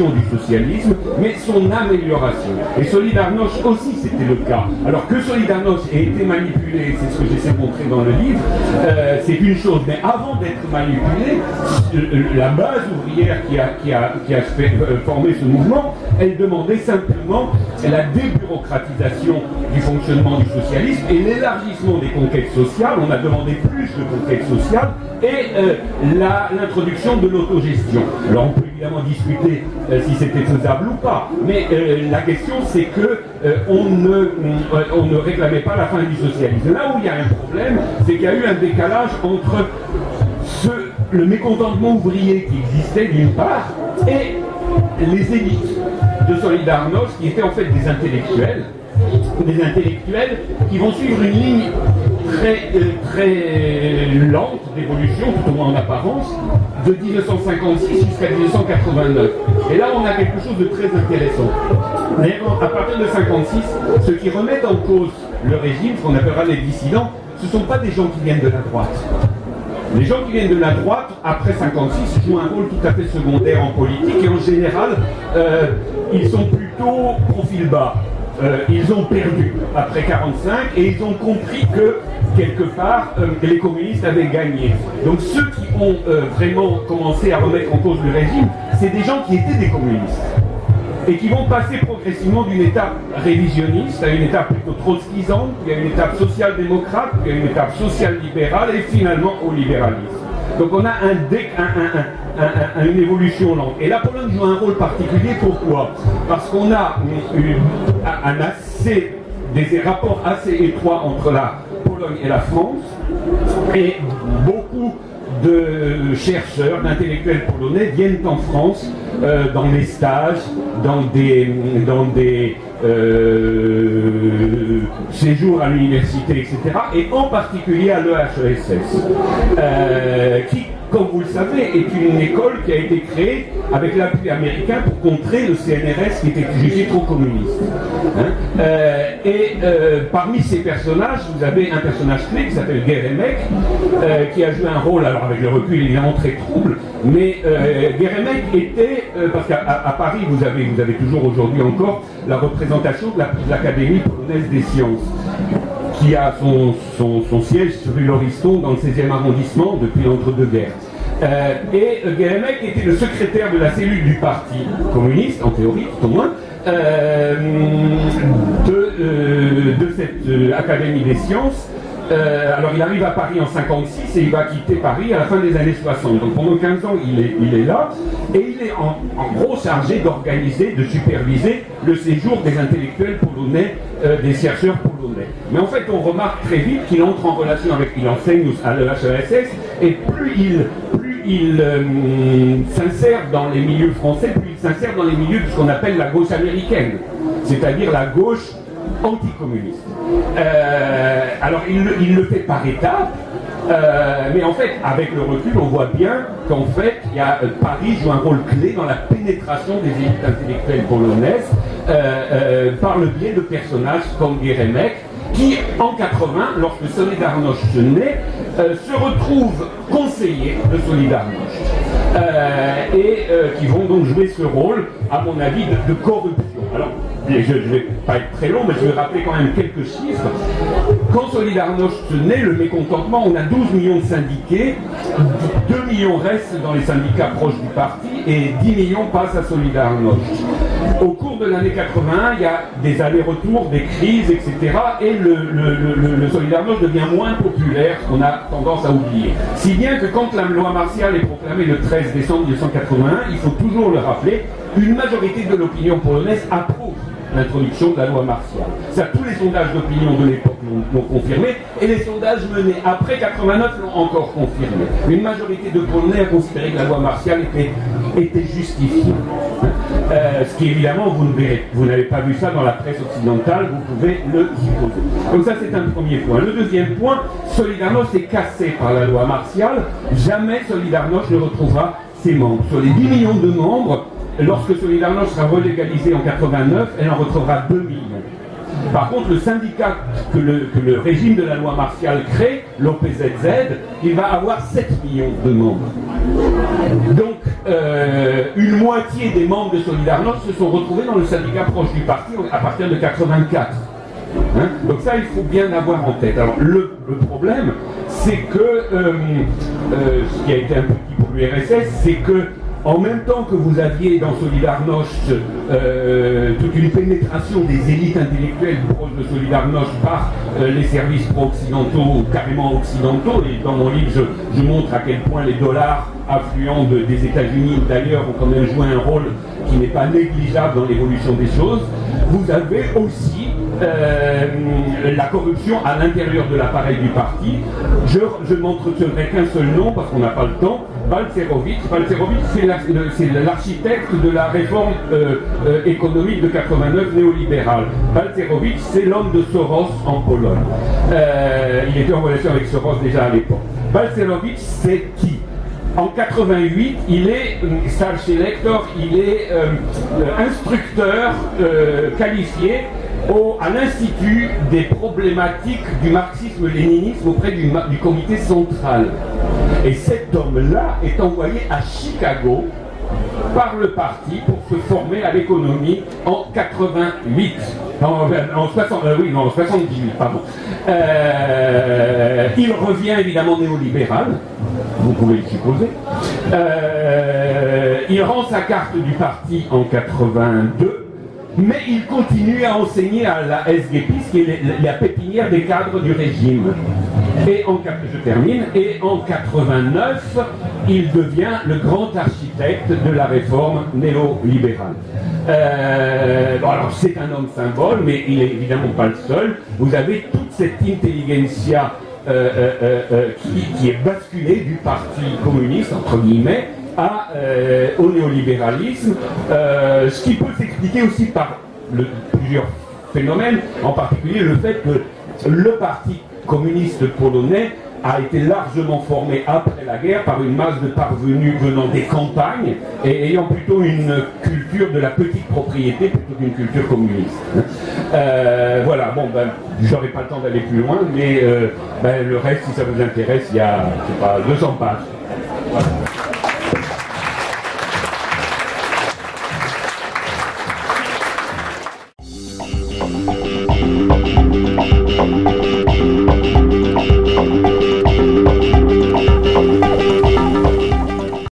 définition du socialisme, mais son amélioration. Et Solidarność aussi, c'était le cas. Alors que Solidarność ait été manipulé, c'est ce que j'essaie de montrer dans le livre, c'est une chose, mais avant d'être manipulé, la base ouvrière qui a formé ce mouvement, elle demandait simplement la débureaucratisation du fonctionnement du socialisme et l'élargissement des conquêtes sociales. On a demandé plus de conquêtes sociales et l'introduction de l'autogestion. Alors on peut évidemment discuter si c'était faisable ou pas, mais la question c'est que on ne réclamait pas la fin du socialisme. Là où il y a un problème, c'est qu'il y a eu un décalage entre le mécontentement ouvrier qui existait d'une part et les élites de Solidarność qui étaient en fait des intellectuels qui vont suivre une ligne très lente d'évolution, tout au moins en apparence, de 1956 jusqu'à 1989. Et là, on a quelque chose de très intéressant. À partir de 1956, ceux qui remettent en cause le régime, ce qu'on appellera les dissidents, ce ne sont pas des gens qui viennent de la droite. Les gens qui viennent de la droite, après 1956, jouent un rôle tout à fait secondaire en politique et en général, ils sont plutôt profil bas. Ils ont perdu après 1945 et ils ont compris que, quelque part, les communistes avaient gagné. Donc ceux qui ont vraiment commencé à remettre en cause le régime, c'est des gens qui étaient des communistes et qui vont passer progressivement d'une étape révisionniste à une étape plutôt trotskisante, puis à une étape social-démocrate, puis à une étape social-libérale et finalement au libéralisme. Donc on a une évolution lente. Et la Pologne joue un rôle particulier, pourquoi? Parce qu'on a des rapports assez étroits entre la Pologne et la France, et beaucoup de chercheurs, d'intellectuels polonais viennent en France dans des stages, dans des séjours à l'université, etc. Et en particulier à l'EHESS, qui, comme vous le savez, est une école qui a été créée avec l'appui américain pour contrer le CNRS qui était jugé trop communiste. Parmi ces personnages, vous avez un personnage clé qui s'appelle Geremek, qui a joué un rôle, alors avec le recul évidemment très trouble, mais Geremek était, parce qu'à Paris vous avez toujours aujourd'hui encore la représentation de l'Académie polonaise des sciences, qui a son siège rue Lauriston dans le 16e arrondissement depuis l'entre-deux-guerres. Geremek était le secrétaire de la cellule du parti communiste, en théorie tout au moins, de cette Académie des sciences. Alors il arrive à Paris en 1956 et il va quitter Paris à la fin des années 60. Donc pendant 15 ans il est là et il est en gros chargé d'organiser, de superviser le séjour des intellectuels polonais, des chercheurs polonais. Mais en fait on remarque très vite qu'il entre en relation il enseigne à l'EHESS et plus il s'insère dans les milieux français, plus il s'insère dans les milieux de ce qu'on appelle la gauche américaine, c'est-à-dire la gauche anticommuniste. Alors il le fait par étapes, mais en fait avec le recul on voit bien qu'en fait Paris joue un rôle clé dans la pénétration des élites intellectuelles polonaises par le biais de personnages comme Geremek, qui en 80, lorsque Solidarność naît, se retrouve conseiller de Solidarność et qui vont donc jouer ce rôle, à mon avis, de corruption. Alors, je ne vais pas être très long, mais je vais rappeler quand même quelques chiffres. Quand Solidarność naît, le mécontentement, on a 12 millions de syndiqués, 2 millions restent dans les syndicats proches du parti et 10 millions passent à Solidarność. Au cours de l'année 81, il y a des allers-retours, des crises, etc. Et le Solidarność devient moins populaire, qu'on a tendance à oublier. Si bien que quand la loi martiale est proclamée le 13 décembre 1981, il faut toujours le rappeler, une majorité de l'opinion polonaise approuve l'introduction de la loi martiale. Ça, tous les sondages d'opinion de l'époque l'ont confirmé, et les sondages menés après 89 l'ont encore confirmé. Une majorité de Polonais a considéré que la loi martiale était justifiée. Ce qui évidemment, vous n'avez pas vu ça dans la presse occidentale, vous pouvez le supposer. Donc ça c'est un premier point. Le deuxième point, Solidarność est cassé par la loi martiale, jamais Solidarność ne retrouvera ses membres. Sur les 10 millions de membres, lorsque Solidarność sera relégalisée en 89, elle en retrouvera 2 millions. Par contre, le syndicat que le régime de la loi martiale crée, l'OPZZ, il va avoir 7 millions de membres. Donc, une moitié des membres de Solidarność se sont retrouvés dans le syndicat proche du parti à partir de 84. Hein? Donc ça, il faut bien avoir en tête. Alors, le problème, c'est que, ce qui a été un petit pour l'URSS, c'est que en même temps que vous aviez dans Solidarność toute une pénétration des élites intellectuelles proches de Solidarność par les services pro-occidentaux, carrément occidentaux, et dans mon livre je montre à quel point les dollars affluents des États-Unis ou d'ailleurs ont quand même joué un rôle qui n'est pas négligeable dans l'évolution des choses, vous avez aussi la corruption à l'intérieur de l'appareil du parti. Je n'entretiendrai qu'un seul nom parce qu'on n'a pas le temps. Balcerowicz, c'est l'architecte de la réforme économique de 89 néolibérale. Balcerowicz, c'est l'homme de Soros en Pologne. Il était en relation avec Soros déjà à l'époque. Balcerowicz, c'est qui? En 88, il est Starselektor, il est instructeur qualifié à l'Institut des problématiques du marxisme-léninisme auprès du comité central. Et cet homme-là est envoyé à Chicago par le parti pour se former à l'économie en 88. En 78, pardon. Il revient évidemment néolibéral, vous pouvez le supposer. Il rend sa carte du parti en 82. Mais il continue à enseigner à la SGPIS, qui est la pépinière des cadres du régime. Et je termine. Et en 89, il devient le grand architecte de la réforme néolibérale. Bon, alors c'est un homme symbole, mais il n'est évidemment pas le seul. Vous avez toute cette intelligentsia qui est basculée du parti communiste, entre guillemets, au néolibéralisme, ce qui peut s'expliquer aussi par plusieurs phénomènes, en particulier le fait que le parti communiste polonais a été largement formé après la guerre par une masse de parvenus venant des campagnes et ayant plutôt une culture de la petite propriété plutôt qu'une culture communiste. Voilà, bon, j'aurai pas le temps d'aller plus loin, mais le reste, si ça vous intéresse, il y a, je sais pas, 200 pages. Voilà.